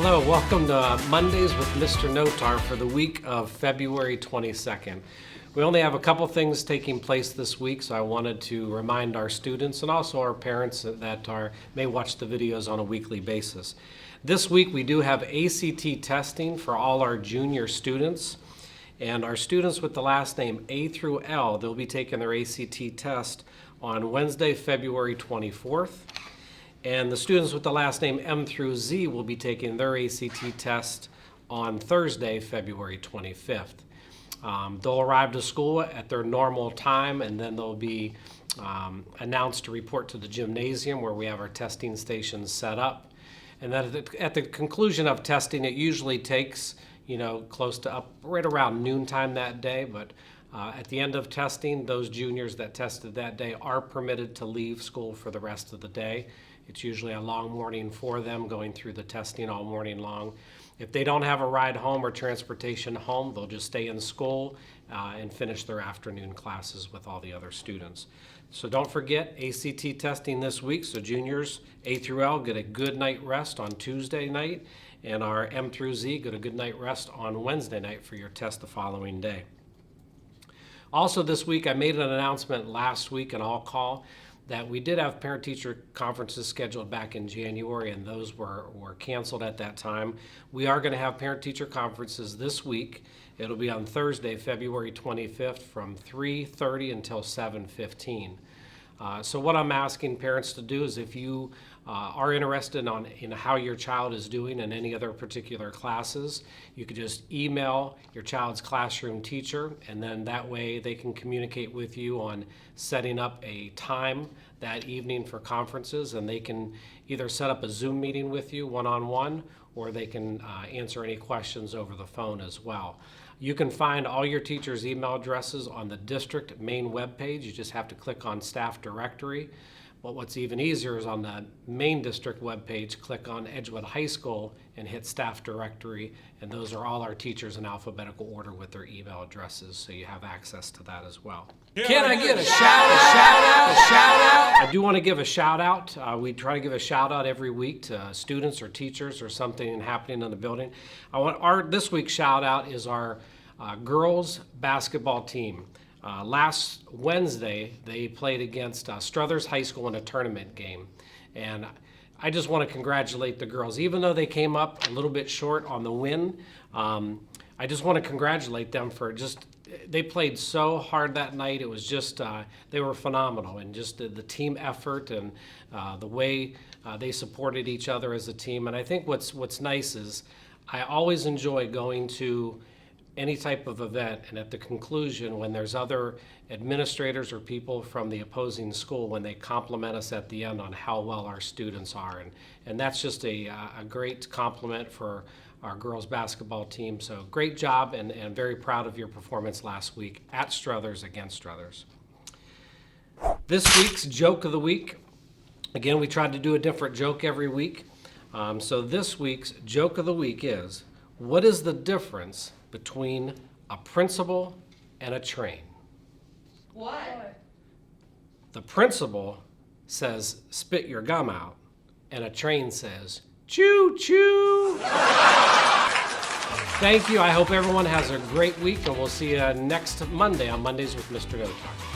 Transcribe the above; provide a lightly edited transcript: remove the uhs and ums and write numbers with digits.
Hello, welcome to Mondays with Mr. Notar for the week of February 22nd. We only have a couple things taking place this week, so I wanted to remind our students and also our parents that may watch the videos on a weekly basis. This week we do have ACT testing for all our junior students, and our students with the last name A through L, they'll be taking their ACT test on Wednesday, February 24th. And the students with the last name M through Z will be taking their ACT test on Thursday, February 25th. They'll arrive to school at their normal time, and then they'll be announced to report to the gymnasium where we have our testing stations set up. And then at the conclusion of testing, it usually takes, close to right around noontime that day, but at the end of testing, those juniors that tested that day are permitted to leave school for the rest of the day. It's usually a long morning for them, going through the testing all morning long. If they don't have a ride home or transportation home, they'll just stay in school and finish their afternoon classes with all the other students. So don't forget ACT testing this week, so juniors A through L get a good night rest on Tuesday night, and our M through Z get a good night rest on Wednesday night for your test the following day. Also this week, I made an announcement last week, and I'll call that we did have parent-teacher conferences scheduled back in January, and those were canceled at that time. We are going to have parent-teacher conferences this week. It'll be on Thursday, February 25th from 3:30 until 7:15. So what I'm asking parents to do is, if you are interested in how your child is doing in any other particular classes, you could just email your child's classroom teacher, and then that way they can communicate with you on setting up a time that evening for conferences, and they can either set up a Zoom meeting with you one-on-one, or they can answer any questions over the phone as well. You can find all your teachers' email addresses on the district main webpage. You just have to click on Staff Directory. But what's even easier is on the main district webpage, click on Edgewood High School and hit Staff Directory, and those are all our teachers in alphabetical order with their email addresses, so you have access to that as well. Can I get a shout out? I do want to give a shout out. We try to give a shout out every week to students or teachers or something happening in the building. This week's shout out is our girls basketball team. Last Wednesday, they played against Struthers High School in a tournament game. And I just want to congratulate the girls. Even though they came up a little bit short on the win, I just want to congratulate them for they played so hard that night. It was just, they were phenomenal. And just the team effort and the way they supported each other as a team. And I think what's nice is I always enjoy going to any type of event, and at the conclusion, when there's other administrators or people from the opposing school, when they compliment us at the end on how well our students are. And that's just a great compliment for our girls basketball team. So great job, and very proud of your performance last week at Struthers against Struthers. This week's joke of the week, again, we tried to do a different joke every week. So this week's joke of the week is, what is the difference between a principal and a train? What? The principal says, spit your gum out, and a train says, choo choo. Thank you. I hope everyone has a great week, and we'll see you next Monday on Mondays with Mr. Notar.